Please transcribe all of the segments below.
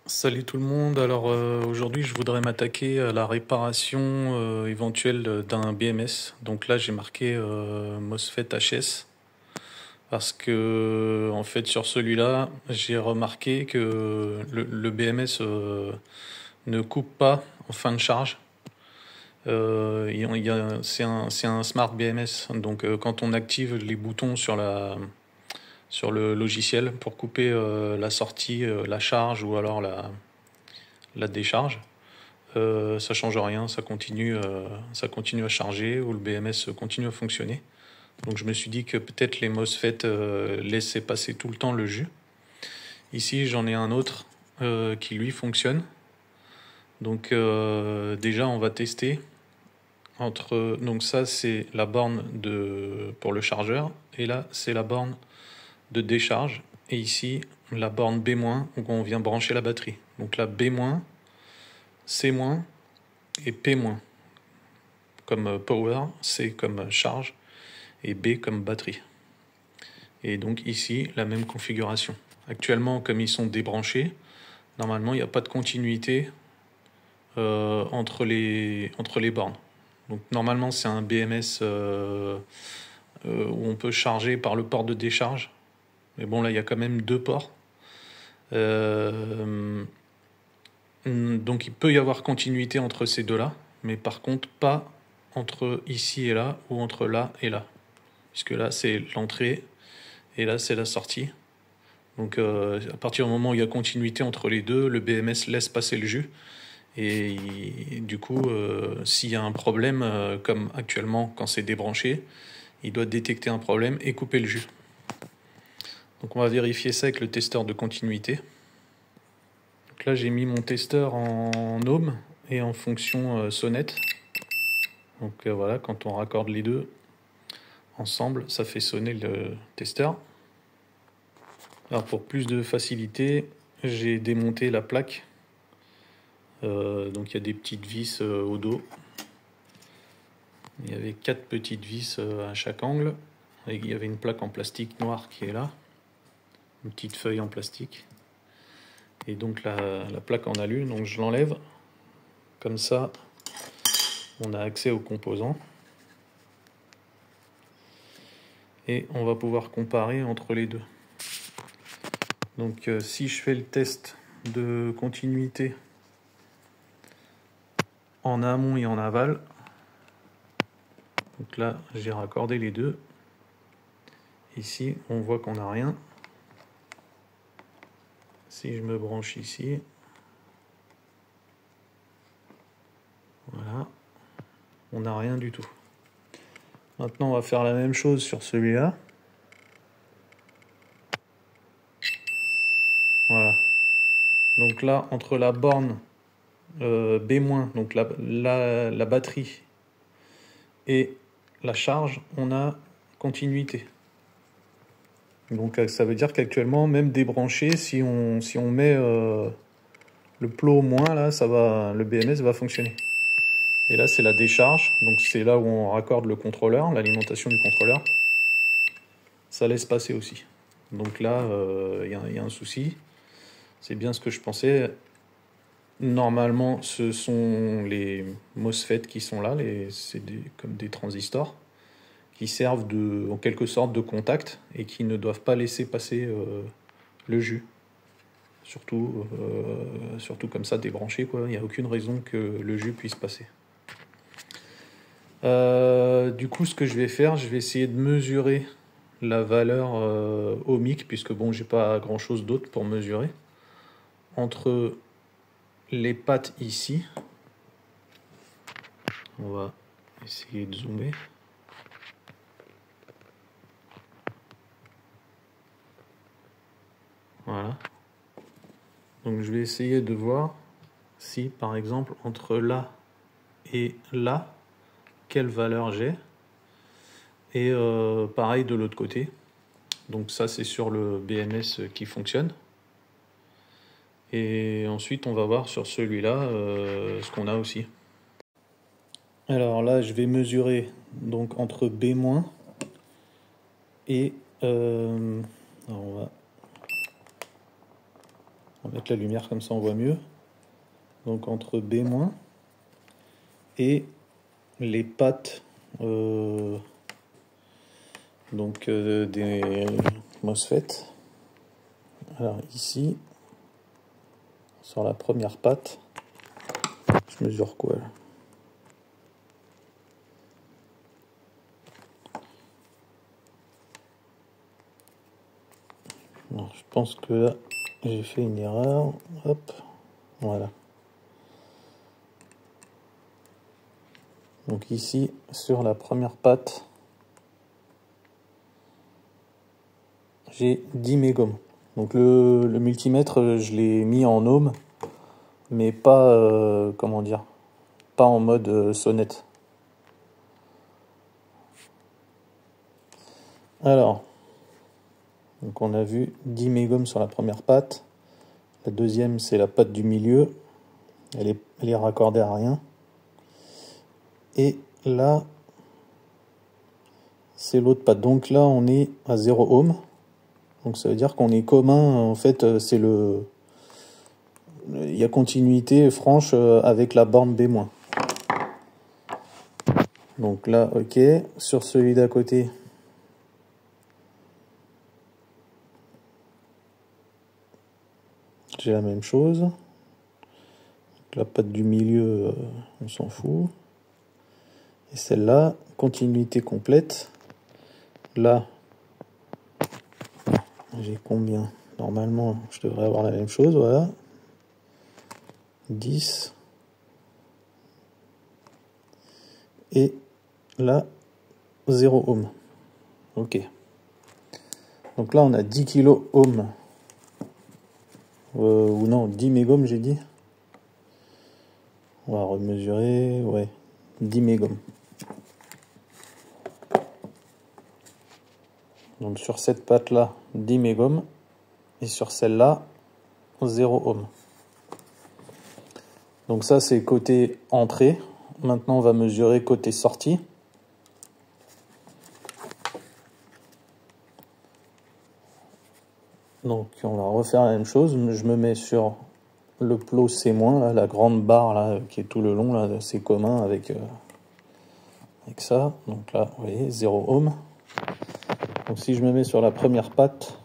Salut tout le monde, alors aujourd'hui je voudrais m'attaquer à la réparation éventuelle d'un BMS. Donc là j'ai marqué MOSFET HS parce que en fait sur celui-là j'ai remarqué que le BMS ne coupe pas en fin de charge. C'est un smart BMS, donc quand on active les boutons sur le logiciel pour couper la sortie, la charge ou alors la décharge, ça change rien, ça continue à charger ou le BMS continue à fonctionner. Donc je me suis dit que peut-être les MOSFET laissaient passer tout le temps le jus. Ici j'en ai un autre qui lui fonctionne. Donc déjà on va tester donc ça c'est la borne pour le chargeur et là c'est la borne de décharge et ici la borne B- où on vient brancher la batterie. Donc là B-, C- et P-, comme power, C comme charge et B comme batterie. Et donc ici, la même configuration. Actuellement, comme ils sont débranchés, normalement, il n'y a pas de continuité entre les bornes. Donc normalement, c'est un BMS où on peut charger par le port de décharge. Mais bon, là, il y a quand même deux ports. Donc il peut y avoir continuité entre ces deux-là, mais par contre pas entre ici et là ou entre là et là. Puisque là c'est l'entrée et là c'est la sortie. Donc à partir du moment où il y a continuité entre les deux, le BMS laisse passer le jus. Et du coup, s'il y a un problème, comme actuellement quand c'est débranché, il doit détecter un problème et couper le jus. Donc on va vérifier ça avec le testeur de continuité. Donc là j'ai mis mon testeur en ohm et en fonction sonnette. Donc voilà, quand on raccorde les deux ensemble, ça fait sonner le testeur. Alors pour plus de facilité, j'ai démonté la plaque. Donc il y a des petites vis au dos. Il y avait 4 petites vis à chaque angle. Et il y avait une plaque en plastique noire qui est là. Une petite feuille en plastique. Et donc la plaque en alu, donc je l'enlève. Comme ça, on a accès aux composants. Et on va pouvoir comparer entre les deux. Donc si je fais le test de continuité en amont et en aval, donc là j'ai raccordé les deux. Ici on voit qu'on n'a rien. Si je me branche ici, voilà, on n'a rien du tout. Maintenant on va faire la même chose sur celui-là. Voilà. Donc là entre la borne B-, donc la batterie et la charge, on a continuité. Donc ça veut dire qu'actuellement, même débranché, si on met le plot moins, là, le BMS va fonctionner. Et là, c'est la décharge. Donc c'est là où on raccorde le contrôleur, l'alimentation du contrôleur. Ça laisse passer aussi. Donc là, il y a un souci. C'est bien ce que je pensais. Normalement, ce sont les MOSFET qui sont là. C'est comme des transistors qui servent en quelque sorte de contact et qui ne doivent pas laisser passer le jus. Surtout comme ça, débranché, quoi. Il n'y a aucune raison que le jus puisse passer. Du coup, ce que je vais faire, je vais essayer de mesurer la valeur ohmique, puisque bon, j'ai pas grand chose d'autre pour mesurer. Entre les pattes ici, on va essayer de zoomer. Voilà. Donc je vais essayer de voir si, par exemple, entre là et là, quelle valeur j'ai. Et pareil de l'autre côté. Donc ça, c'est sur le BMS qui fonctionne. Et ensuite, on va voir sur celui-là ce qu'on a aussi. Alors là, je vais mesurer donc entre B- et alors On va mettre la lumière comme ça on voit mieux. Donc entre B- et les pattes des MOSFET. Alors ici, sur la première patte, je mesure quoi là? Non, je pense que là, j'ai fait une erreur. Hop, voilà. Donc ici, sur la première patte, j'ai 10 mégoms. Donc le multimètre, je l'ai mis en ohms, mais pas, comment dire, pas en mode sonnette. Alors, donc on a vu 10 mégoms sur la première patte. La deuxième, c'est la patte du milieu. Elle est raccordée à rien. Et là, c'est l'autre patte. Donc là, on est à 0 ohm. Donc ça veut dire qu'on est commun. En fait, c'est le... Il y a continuité franche avec la borne B-. Donc là, ok. Sur celui d'à côté, j'ai la même chose. Donc la patte du milieu, on s'en fout. Et celle-là, continuité complète. Là, j'ai combien? Normalement, je devrais avoir la même chose, voilà. 10. Et là, 0 ohm. Ok. Donc là, on a 10 kilo ohm. Ou non, 10 mégohm, j'ai dit. On va remesurer, ouais. 10 mégohm. Donc sur cette patte-là, 10 mégohm. Et sur celle-là, 0 ohm. Donc ça, c'est côté entrée. Maintenant, on va mesurer côté sortie. Donc on va refaire la même chose. Je me mets sur le plot C-, là, la grande barre là, qui est tout le long, là, c'est commun avec ça. Donc là, vous voyez, 0 ohm. Donc si je me mets sur la première patte,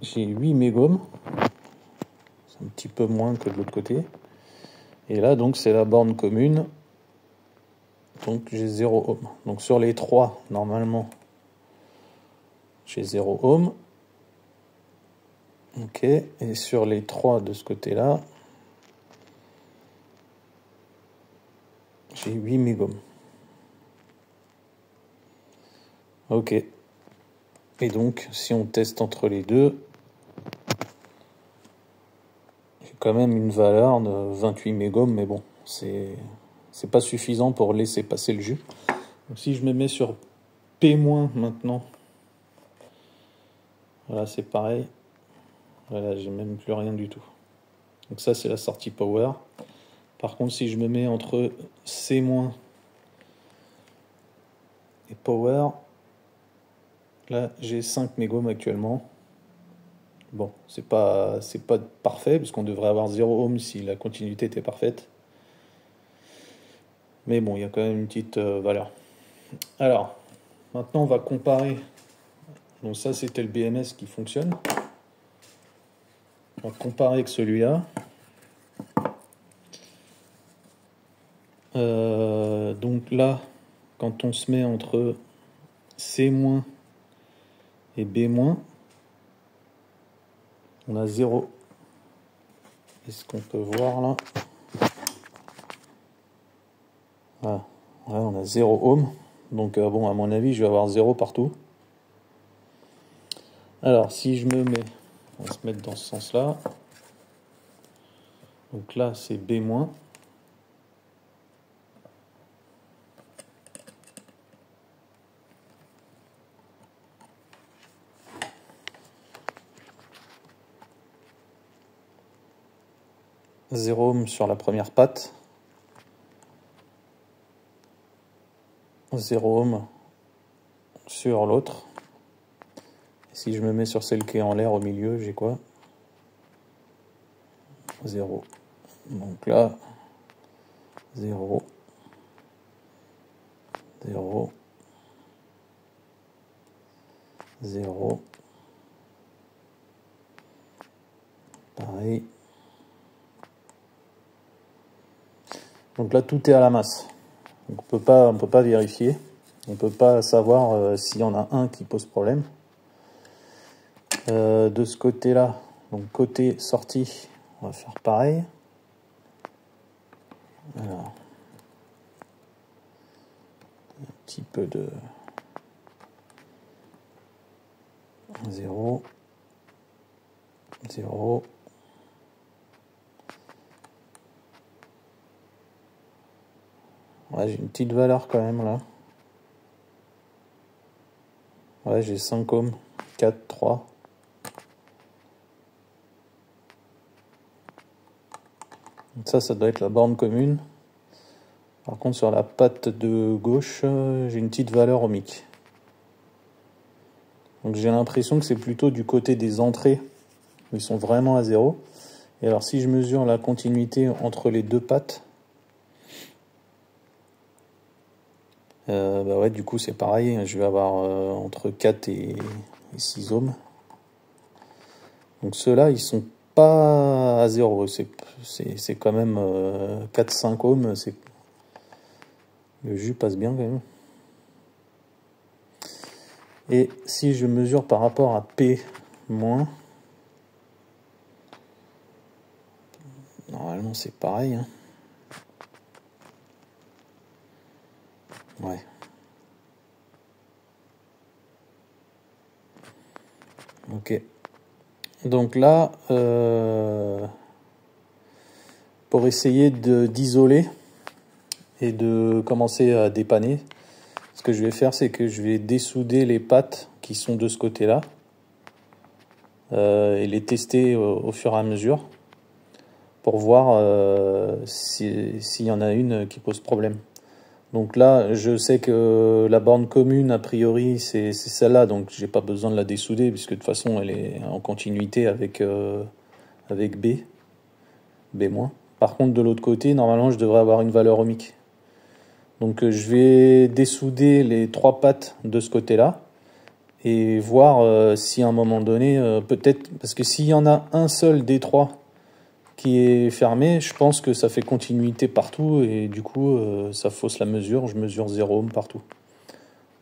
j'ai 8 mégohms. C'est un petit peu moins que de l'autre côté. Et là, donc, c'est la borne commune. Donc j'ai 0 ohm. Donc sur les 3, normalement, j'ai 0 ohm. Ok. Et sur les 3 de ce côté-là, j'ai 8 mégohms. Ok. Et donc, si on teste entre les deux, j'ai quand même une valeur de 28 mégohms, mais bon, c'est pas suffisant pour laisser passer le jus. Donc, si je me mets sur P- maintenant, voilà, c'est pareil. Voilà, j'ai même plus rien du tout. Donc ça, c'est la sortie power. Par contre, si je me mets entre C- et power, là, j'ai 5 mégohms actuellement. Bon, c'est pas parfait, puisqu'on devrait avoir 0 ohm si la continuité était parfaite. Mais bon, il y a quand même une petite valeur. Alors, maintenant, on va comparer. Donc ça, c'était le BMS qui fonctionne. On va comparer avec celui-là. Donc là, quand on se met entre C- et B-, on a 0. Est-ce qu'on peut voir là? Ah, ouais, on a 0 ohm. Donc bon, à mon avis, je vais avoir 0 partout. Alors, si je me mets, on va se mettre dans ce sens-là. Donc là, c'est B-. 0 ohm sur la première patte. 0 ohm sur l'autre. si je me mets sur celle qui est en l'air au milieu, j'ai quoi? 0. Donc là, 0, 0, 0. Pareil. Donc là, tout est à la masse. Donc on peut pas vérifier. On ne peut pas savoir s'il y en a un qui pose problème. De ce côté-là, donc côté sortie, on va faire pareil. Alors, un petit peu de 0, 0. Ouais, j'ai une petite valeur quand même là. Ouais, j'ai 5 ohms, 4, 3. Ça doit être la borne commune. Par contre, sur la patte de gauche, j'ai une petite valeur ohmique. Donc j'ai l'impression que c'est plutôt du côté des entrées, où ils sont vraiment à 0. Et alors si je mesure la continuité entre les deux pattes, bah ouais, du coup c'est pareil, je vais avoir entre 4 et 6 ohms. Donc ceux-là, ils sont pas à 0, c'est quand même 4-5 ohms, le jus passe bien quand même. Et si je mesure par rapport à P-, normalement c'est pareil, hein. Ouais. Ok. Donc là, pour essayer d'isoler et de commencer à dépanner, ce que je vais faire, c'est que je vais dessouder les pattes qui sont de ce côté-là et les tester au fur et à mesure pour voir s'il y en a une qui pose problème. Donc là, je sais que la borne commune, a priori, c'est celle-là, donc j'ai pas besoin de la dessouder, puisque de toute façon, elle est en continuité avec B, B-. Par contre, de l'autre côté, normalement, je devrais avoir une valeur ohmique. Donc je vais dessouder les 3 pattes de ce côté-là, et voir si à un moment donné, peut-être, parce que s'il y en a un seul des 3 qui est fermé, je pense que ça fait continuité partout et du coup ça fausse la mesure, je mesure 0 ohm partout.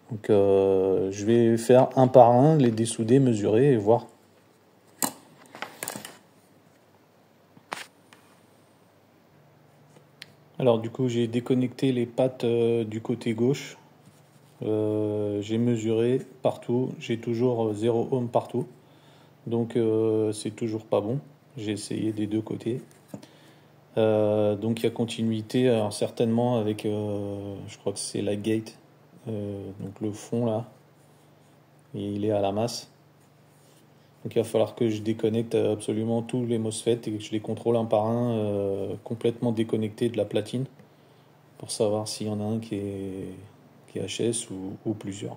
Donc je vais faire un par un, les dessouder, mesurer et voir. Alors du coup j'ai déconnecté les pattes du côté gauche, j'ai mesuré partout, j'ai toujours 0 ohm partout, donc c'est toujours pas bon, j'ai essayé des deux côtés. Donc il y a continuité, alors certainement avec, je crois que c'est la gate, donc le fond là, et il est à la masse. Donc il va falloir que je déconnecte absolument tous les MOSFET et que je les contrôle un par un, complètement déconnectés de la platine, pour savoir s'il y en a un qui est HS ou plusieurs.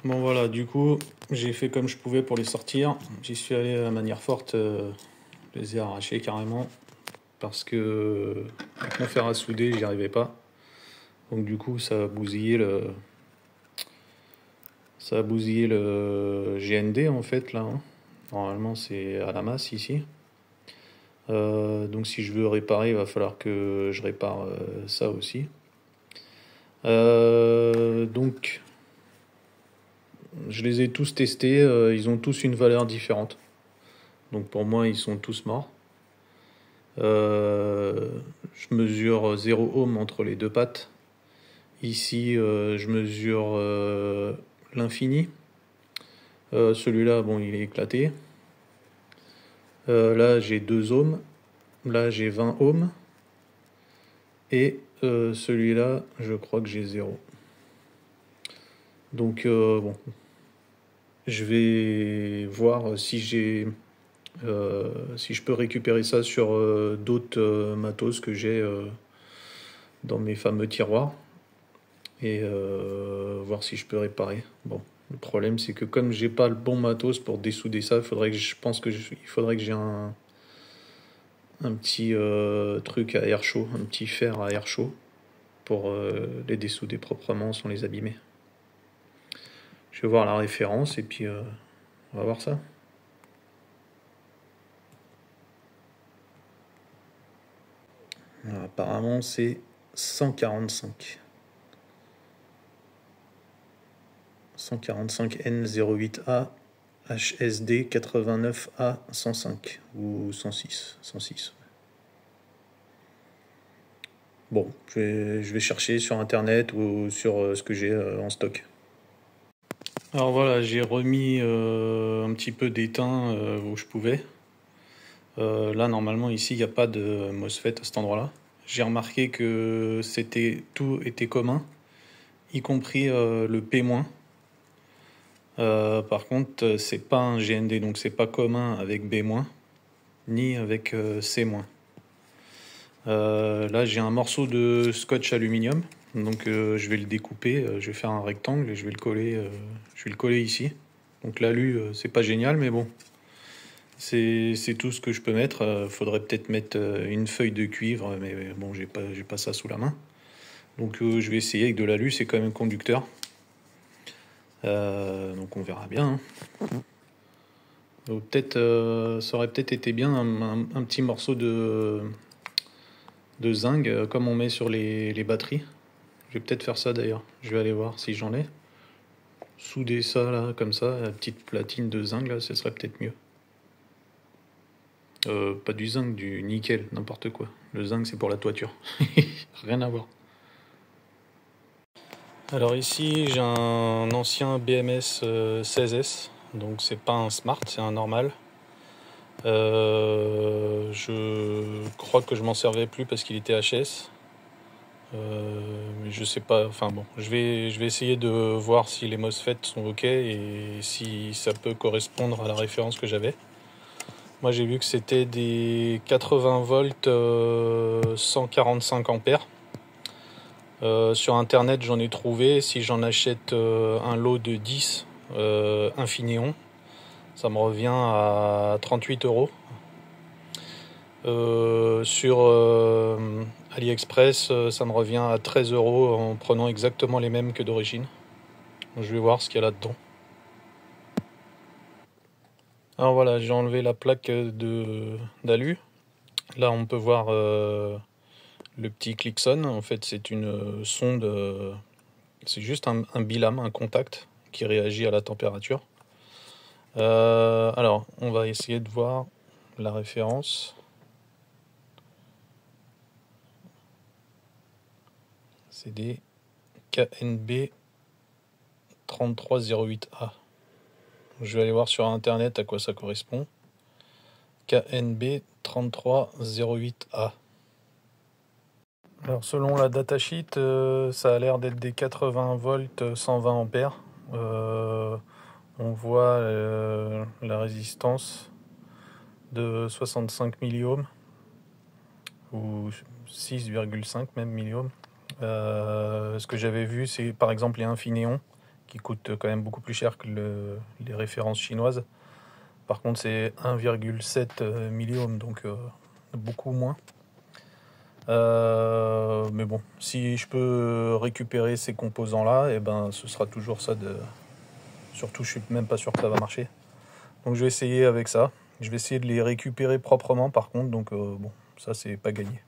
Bon voilà, du coup j'ai fait comme je pouvais pour les sortir, j'y suis allé à manière forte. Je les ai arrachés carrément parce que avec mon fer à souder j'y arrivais pas, donc du coup ça a bousillé le GND en fait là, hein. Normalement c'est à la masse ici, donc si je veux réparer il va falloir que je répare ça aussi. Donc je les ai tous testés, ils ont tous une valeur différente, donc pour moi ils sont tous morts. Je mesure 0 ohm entre les deux pattes. Ici, je mesure l'infini. Celui-là, bon, il est éclaté. Là, j'ai 2 ohms. Là, j'ai 20 ohms. Et celui-là, je crois que j'ai 0. Donc, bon, je vais voir si je peux récupérer ça sur d'autres matos que j'ai dans mes fameux tiroirs, et voir si je peux réparer. Bon, Le problème, c'est que comme j'ai pas le bon matos pour dessouder ça, il faudrait que j'ai un petit truc à air chaud, un petit fer à air chaud pour les dessouder proprement sans les abîmer. Je vais voir la référence et puis on va voir ça. Alors, apparemment, c'est 145. 145 N08A HSD 89A 105 ou 106. 106. Bon, je vais chercher sur internet ou sur ce que j'ai en stock. Alors voilà, j'ai remis un petit peu d'étain où je pouvais. Là, normalement, ici, il n'y a pas de MOSFET à cet endroit-là. J'ai remarqué que tout était commun, y compris le P-. Par contre, c'est pas un GND, donc c'est pas commun avec B-, ni avec C-. Là, j'ai un morceau de scotch aluminium, donc je vais le découper, je vais faire un rectangle et je vais le coller ici. Donc l'alu, c'est pas génial, mais bon, c'est tout ce que je peux mettre. Faudrait peut-être mettre une feuille de cuivre, mais bon, j'ai pas ça sous la main. Donc je vais essayer avec de l'alu, c'est quand même conducteur. Donc on verra bien. Donc, ça aurait peut-être été bien un petit morceau de zinc comme on met sur les batteries. Je vais peut-être faire ça d'ailleurs. Je vais aller voir si j'en ai. Souder ça là, comme ça, la petite platine de zinc là, ce serait peut-être mieux. Pas du zinc, du nickel, n'importe quoi. Le zinc c'est pour la toiture. Rien à voir. Alors ici j'ai un ancien BMS 16S, donc c'est pas un Smart, c'est un normal. Je crois que je m'en servais plus parce qu'il était HS. Mais je sais pas, enfin bon, je vais essayer de voir si les MOSFET sont ok et si ça peut correspondre à la référence que j'avais. Moi j'ai vu que c'était des 80 volts 145 ampères. Sur internet j'en ai trouvé, si j'en achète un lot de 10 Infineon, ça me revient à 38 €. Sur AliExpress, ça me revient à 13 € en prenant exactement les mêmes que d'origine. Je vais voir ce qu'il y a là-dedans. Alors voilà, j'ai enlevé la plaque d'alu. Là, on peut voir le petit Clixon. En fait, c'est une sonde. C'est juste un bilame, un contact qui réagit à la température. Alors, on va essayer de voir la référence. C'est des KNB 3308A. Je vais aller voir sur internet à quoi ça correspond. KNB 3308A. Alors selon la datasheet, ça a l'air d'être des 80 volts 120 ampères. On voit la résistance de 65 milliohms ou 6,5 même milliohms. Ce que j'avais vu, c'est par exemple les Infineon qui coûtent quand même beaucoup plus cher que les références chinoises. Par contre, c'est 1,7 milliohms, donc beaucoup moins. Mais bon, si je peux récupérer ces composants-là, et ben, ce sera toujours ça de. Surtout, je suis même pas sûr que ça va marcher. Donc, je vais essayer avec ça. Je vais essayer de les récupérer proprement, par contre. Donc, bon, ça, c'est pas gagné.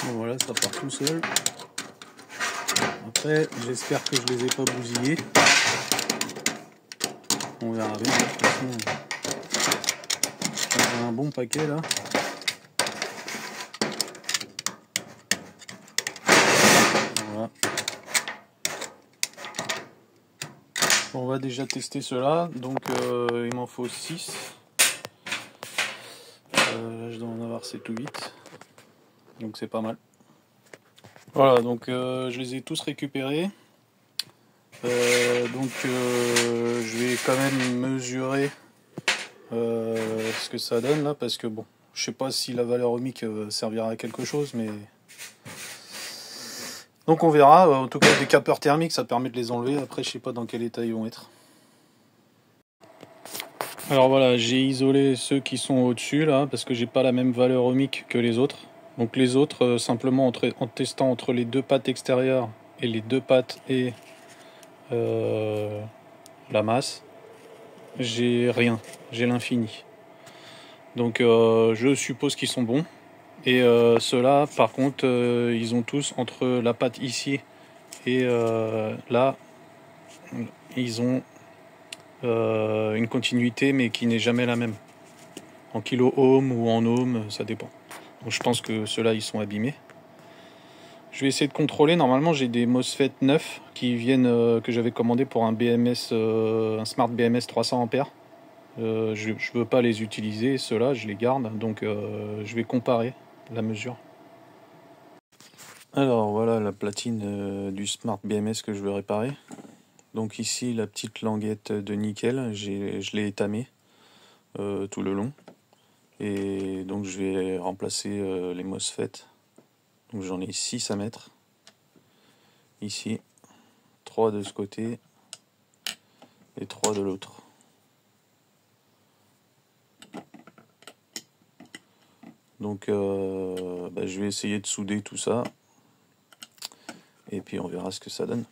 Bon, voilà, ça part tout seul. Après, j'espère que je les ai pas bousillés. On verra bien. De toute façon, j'ai un bon paquet là. Voilà. Bon, on va déjà tester cela. Donc il m'en faut 6. Là, je dois en avoir 7 ou 8. Donc c'est pas mal. Voilà, donc je les ai tous récupérés. Je vais quand même mesurer ce que ça donne là, parce que bon, je sais pas si la valeur ohmique servira à quelque chose, mais donc on verra. En tout cas, des capeurs thermiques, ça permet de les enlever. Après, je sais pas dans quel état ils vont être. Alors voilà, j'ai isolé ceux qui sont au-dessus là, parce que j'ai pas la même valeur ohmique que les autres. Donc les autres, simplement en testant entre les deux pattes extérieures et les deux pattes et la masse, j'ai rien, j'ai l'infini. Donc je suppose qu'ils sont bons. Et ceux-là, par contre, ils ont tous entre la patte ici et là, ils ont une continuité, mais qui n'est jamais la même. En kilo-ohm ou en ohm, ça dépend. Donc je pense que ceux-là, ils sont abîmés. Je vais essayer de contrôler. Normalement, j'ai des MOSFET neufs qui viennent, que j'avais commandé pour un BMS, un Smart BMS 300 A. Je ne veux pas les utiliser, ceux-là, je les garde. Donc je vais comparer la mesure. Alors voilà la platine du Smart BMS que je veux réparer. Donc ici la petite languette de nickel, je l'ai étamée tout le long. Et donc je vais remplacer les MOSFET. Donc j'en ai 6 à mettre. Ici, 3 de ce côté et 3 de l'autre. Donc je vais essayer de souder tout ça. Et puis on verra ce que ça donne.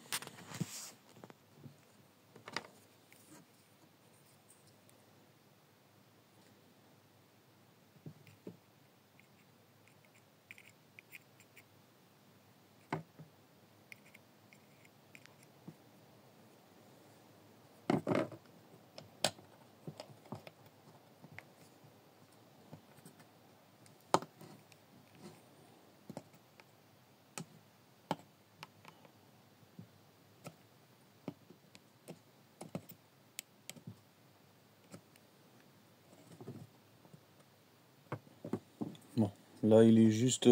Bon, là il est juste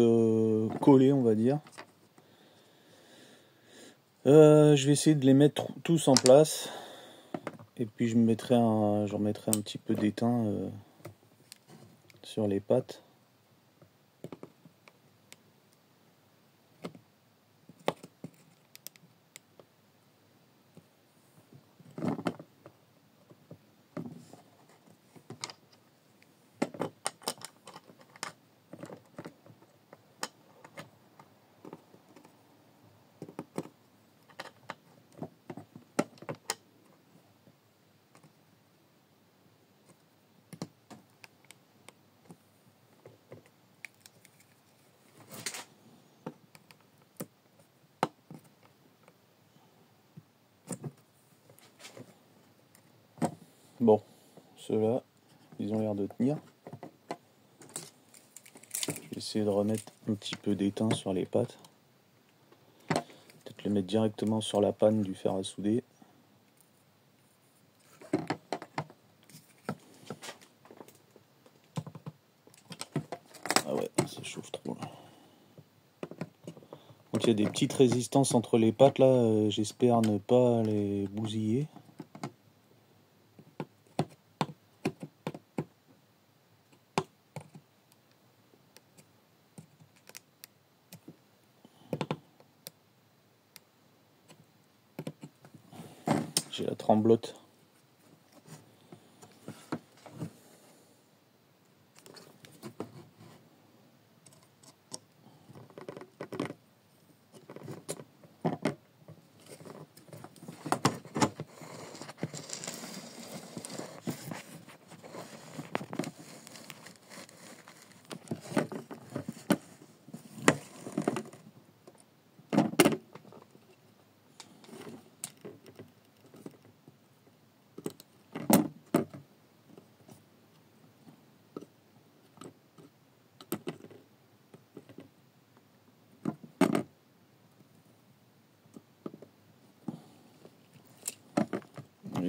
collé, on va dire. Je vais essayer de les mettre tous en place. Et puis je remettrai un petit peu d'étain sur les pattes. Bon, ceux-là, ils ont l'air de tenir. Je vais essayer de remettre un petit peu d'étain sur les pattes. Peut-être le mettre directement sur la panne du fer à souder. Ah ouais, ça chauffe trop là. Donc il y a des petites résistances entre les pattes là, j'espère ne pas les bousiller. J'ai la tremblote.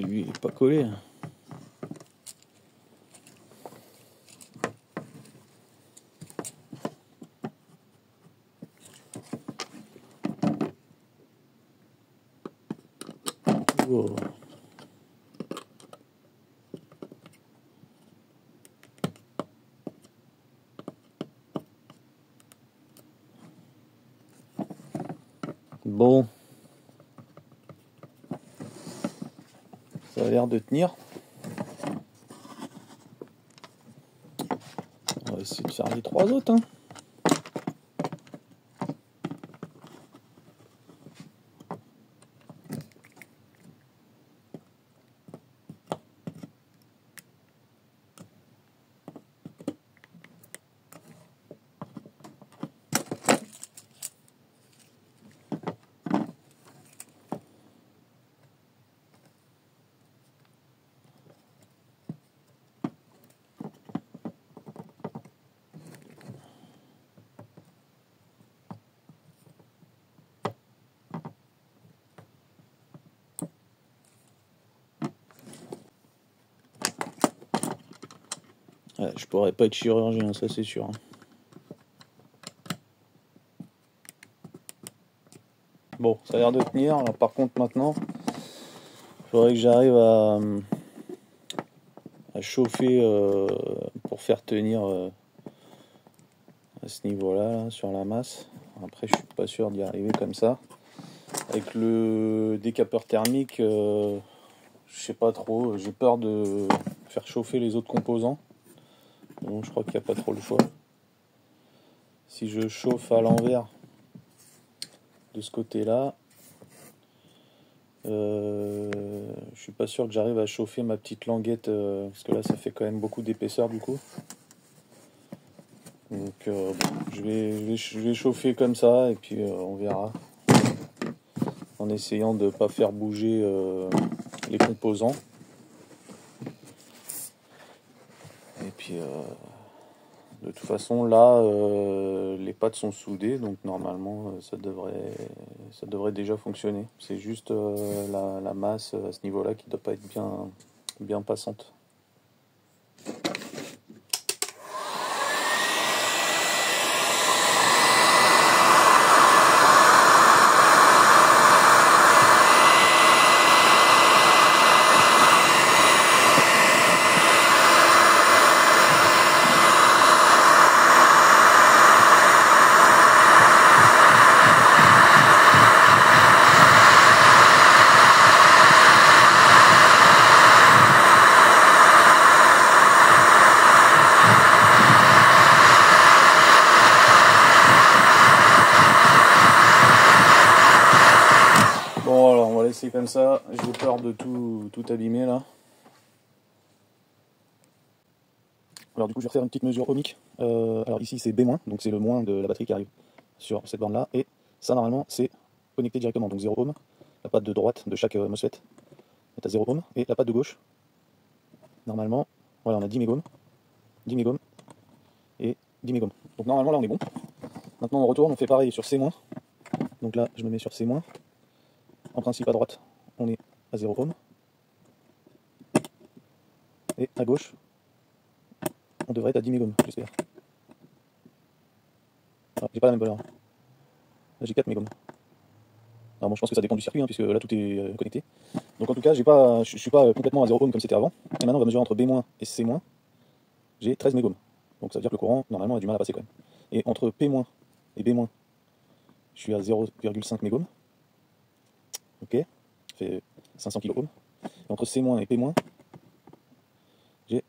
lui il est pas collé. Wow. Bon, ça a l'air de tenir. On va essayer de faire les 3 autres. Hein. Ouais, je pourrais pas être chirurgien, ça c'est sûr. Hein. Bon, ça a l'air de tenir. Alors, par contre, maintenant, il faudrait que j'arrive à chauffer pour faire tenir à ce niveau-là, là, sur la masse. Après, je suis pas sûr d'y arriver comme ça. Avec le décapeur thermique, je sais pas trop. J'ai peur de faire chauffer les autres composants. Donc, je crois qu'il n'y a pas trop le choix. Si je chauffe à l'envers de ce côté-là, je suis pas sûr que j'arrive à chauffer ma petite languette parce que là ça fait quand même beaucoup d'épaisseur du coup. Donc bon, je vais chauffer comme ça et puis on verra en essayant de pas faire bouger les composants. Et puis de toute façon là les pattes sont soudées donc normalement ça devrait déjà fonctionner. C'est juste la masse à ce niveau-là qui doit pas être bien passante. Bon alors on va laisser comme ça, j'ai peur de tout abîmer là. Alors du coup je vais refaire une petite mesure ohmique. Alors ici c'est B-, donc c'est le moins de la batterie qui arrive sur cette borne là. Et ça normalement c'est connecté directement, donc 0 ohm. La patte de droite de chaque MOSFET est à 0 ohm. Et la patte de gauche, normalement, voilà on a 10 mégohms, 10 mégohms et 10 mégohms. Donc normalement là on est bon. Maintenant on retourne, on fait pareil sur C-. Donc là je me mets sur C-. En principe à droite on est à 0 ohm. Et à gauche on devrait être à 10 mégohms, j'espère. Ah, j'ai pas la même valeur. Là j'ai 4 mégohms. Alors bon je pense que ça dépend du circuit hein, puisque là tout est connecté. Donc en tout cas je suis pas complètement à 0 ohm comme c'était avant. Et maintenant on va mesurer entre B- et C-. J'ai 13 mégohms. Donc ça veut dire que le courant normalement a du mal à passer quand même. Et entre P- et B-, je suis à 0,5 mégohms. Ok, ça fait 500 kOhms. Et entre C- et P-, j'ai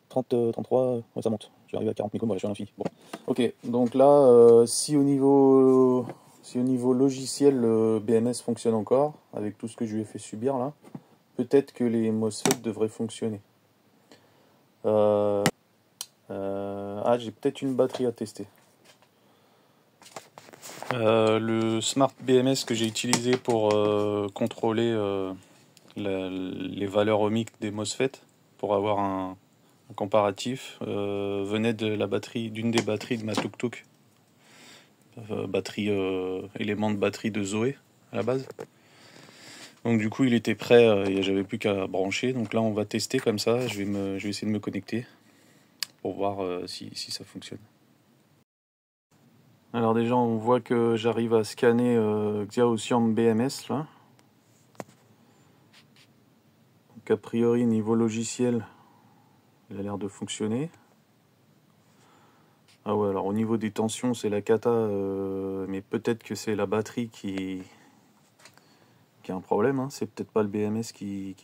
33, ouais ça monte. Je vais arriver à 40 mégohms, voilà, je suis à l'infini. Bon, ok, donc là, si au niveau logiciel, le BMS fonctionne encore, avec tout ce que je lui ai fait subir là, peut-être que les MOSFET devraient fonctionner. J'ai peut-être une batterie à tester. Le Smart BMS que j'ai utilisé pour contrôler les valeurs ohmiques des MOSFET, pour avoir un comparatif, venait de la batterie, d'une des batteries de ma tuk-tuk. Élément de batterie de Zoé à la base. Donc du coup il était prêt et j'avais plus qu'à brancher. Donc là on va tester comme ça, je vais essayer de me connecter pour voir si ça fonctionne. Alors déjà on voit que j'arrive à scanner Xiaoxiang BMS là. Donc a priori niveau logiciel il a l'air de fonctionner. Ah ouais, alors au niveau des tensions c'est la cata, mais peut-être que c'est la batterie qui a un problème, hein. C'est peut-être pas le BMS qui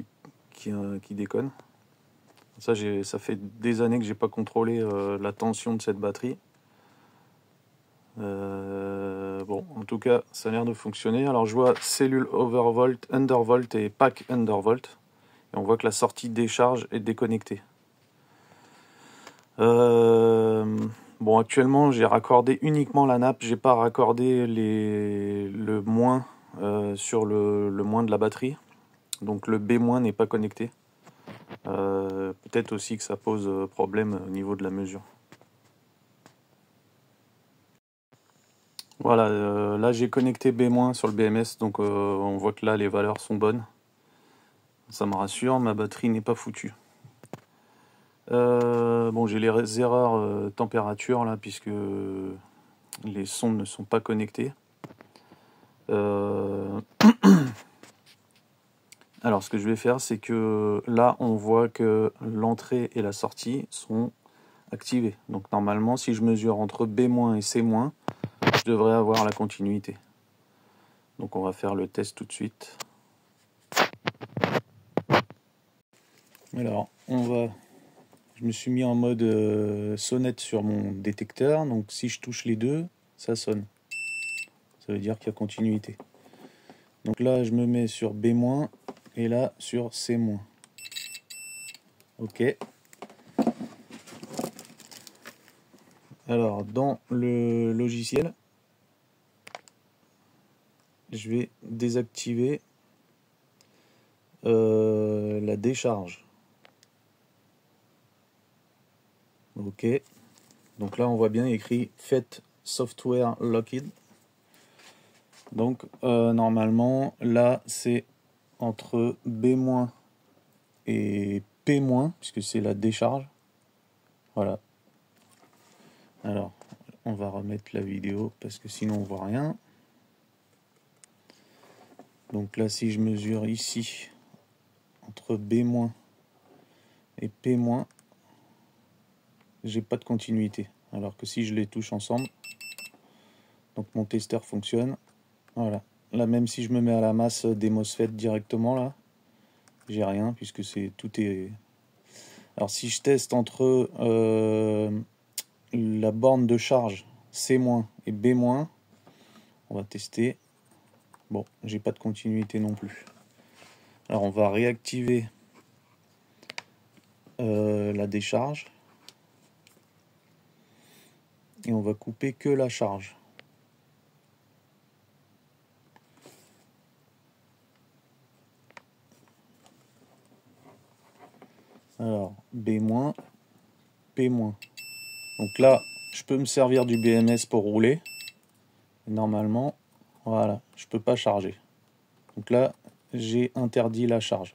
déconne. Ça fait des années que j'ai pas contrôlé la tension de cette batterie. Bon, en tout cas, ça a l'air de fonctionner. Alors je vois cellule overvolt, undervolt et pack undervolt. Et on voit que la sortie décharge est déconnectée. Bon, actuellement, j'ai raccordé uniquement la nappe. J'ai pas raccordé le moins sur le moins de la batterie. Donc le B- n'est pas connecté. Peut-être aussi que ça pose problème au niveau de la mesure. Voilà, là j'ai connecté B- sur le BMS, donc on voit que là les valeurs sont bonnes. Ça me rassure, ma batterie n'est pas foutue. Bon, j'ai les erreurs température là, puisque les sondes ne sont pas connectées. Alors ce que je vais faire, c'est que là on voit que l'entrée et la sortie sont activées. Donc normalement, si je mesure entre B- et C-, je devrais avoir la continuité. Donc on va faire le test tout de suite. Alors, je me suis mis en mode sonnette sur mon détecteur. Donc si je touche les deux, ça sonne. Ça veut dire qu'il y a continuité. Donc là, je me mets sur B- et là sur C-. Ok. Alors, dans le logiciel, je vais désactiver la décharge. Ok. Donc là, on voit bien écrit Fait Software Locked. Donc normalement, là, c'est entre B- et P-, puisque c'est la décharge. Voilà. Alors, on va remettre la vidéo parce que sinon on voit rien. Donc là, si je mesure ici entre B- et P-, j'ai pas de continuité. Alors que si je les touche ensemble, donc mon testeur fonctionne. Voilà. Là, même si je me mets à la masse des MOSFET directement, là, j'ai rien puisque tout est. Alors si je teste entre la borne de charge C- et B-, on va tester. Bon, j'ai pas de continuité non plus. Alors on va réactiver la décharge et on va couper que la charge. Alors B-, P-. Donc là, je peux me servir du BMS pour rouler. Normalement, voilà, je peux pas charger. Donc là, j'ai interdit la charge.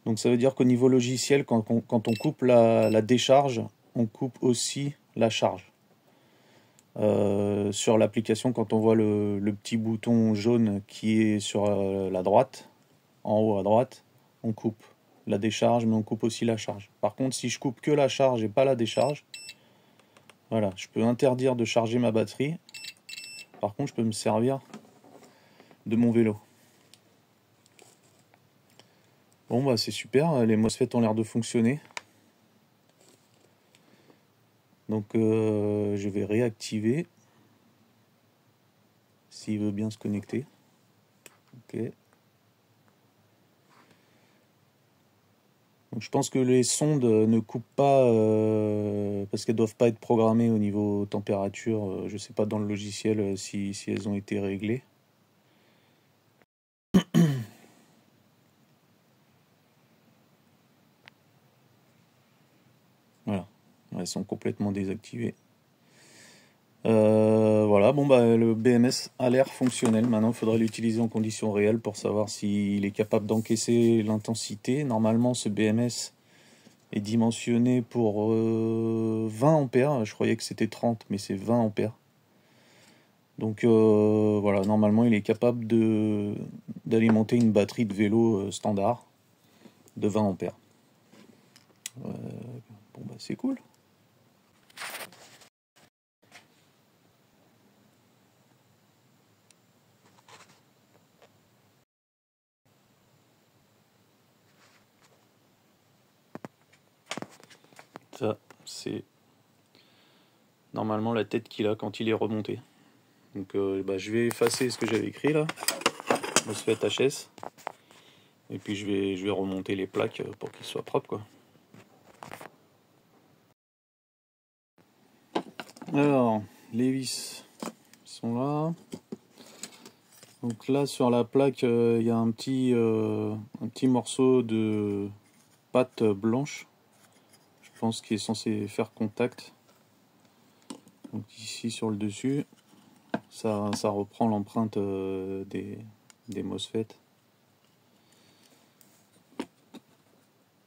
Donc ça veut dire qu'au niveau logiciel, quand on coupe la décharge, on coupe aussi la charge. Sur l'application, quand on voit le petit bouton jaune qui est sur la droite, en haut à droite, on coupe la décharge, mais on coupe aussi la charge. Par contre, si je coupe que la charge et pas la décharge, voilà, je peux interdire de charger ma batterie. Par contre, je peux me servir de mon vélo. Bon, bah c'est super, les MOSFET ont l'air de fonctionner. Donc je vais réactiver s'il veut bien se connecter. Ok. Donc je pense que les sondes ne coupent pas parce qu'elles doivent pas être programmées au niveau température. Je sais pas dans le logiciel si elles ont été réglées. Voilà, elles sont complètement désactivées. Voilà, bon bah le BMS a l'air fonctionnel. Maintenant, il faudrait l'utiliser en conditions réelles pour savoir s'il est capable d'encaisser l'intensité. Normalement, ce BMS est dimensionné pour 20 ampères. Je croyais que c'était 30, mais c'est 20 ampères. Donc voilà, normalement, il est capable d'alimenter une batterie de vélo standard de 20 ampères. Bon bah c'est cool. Ça, c'est normalement la tête qu'il a quand il est remonté. Donc je vais effacer ce que j'avais écrit là, MOSFET HS, et puis je vais remonter les plaques pour qu'ils soient propres quoi. Alors, les vis sont là. Donc là sur la plaque, il y a un petit morceau de pâte blanche. Je pense qu'il est censé faire contact. Donc ici sur le dessus, ça reprend l'empreinte des MOSFET.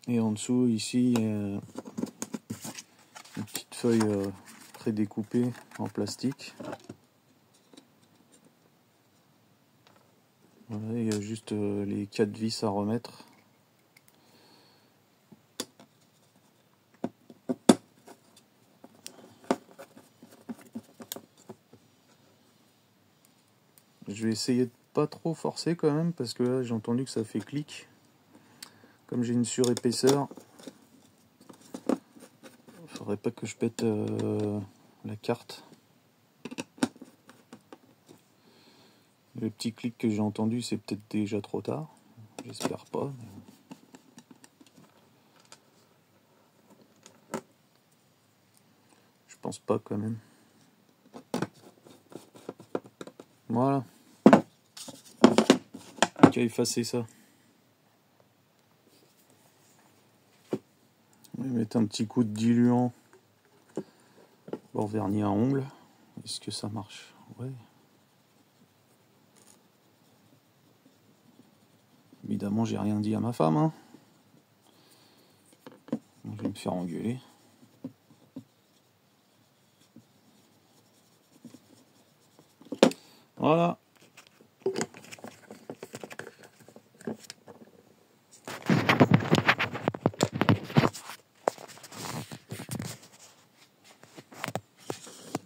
Et en dessous ici, il y a une petite feuille prédécoupée en plastique. Voilà, il y a juste les 4 vis à remettre. Je vais essayer de pas trop forcer quand même parce que là j'ai entendu que ça fait clic. Comme j'ai une surépaisseur, faudrait pas que je pète la carte. Le petit clic que j'ai entendu, c'est peut-être déjà trop tard. J'espère pas. Je pense pas quand même. Voilà. Qu'à effacer ça. Je vais mettre un petit coup de diluant pour vernis à ongles. Est-ce que ça marche? Ouais. Évidemment, j'ai rien dit à ma femme. Hein. Je vais me faire engueuler. Voilà.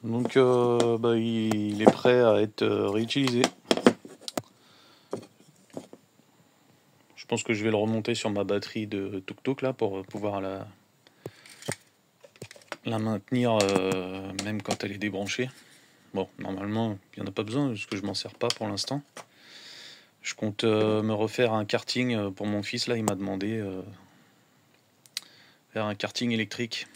Donc il est prêt à être réutilisé. Je pense que je vais le remonter sur ma batterie de tuk-tuk là pour pouvoir la maintenir même quand elle est débranchée. Bon, normalement, il n'y en a pas besoin parce que je m'en sers pas pour l'instant. Je compte me refaire un karting pour mon fils là, il m'a demandé faire un karting électrique.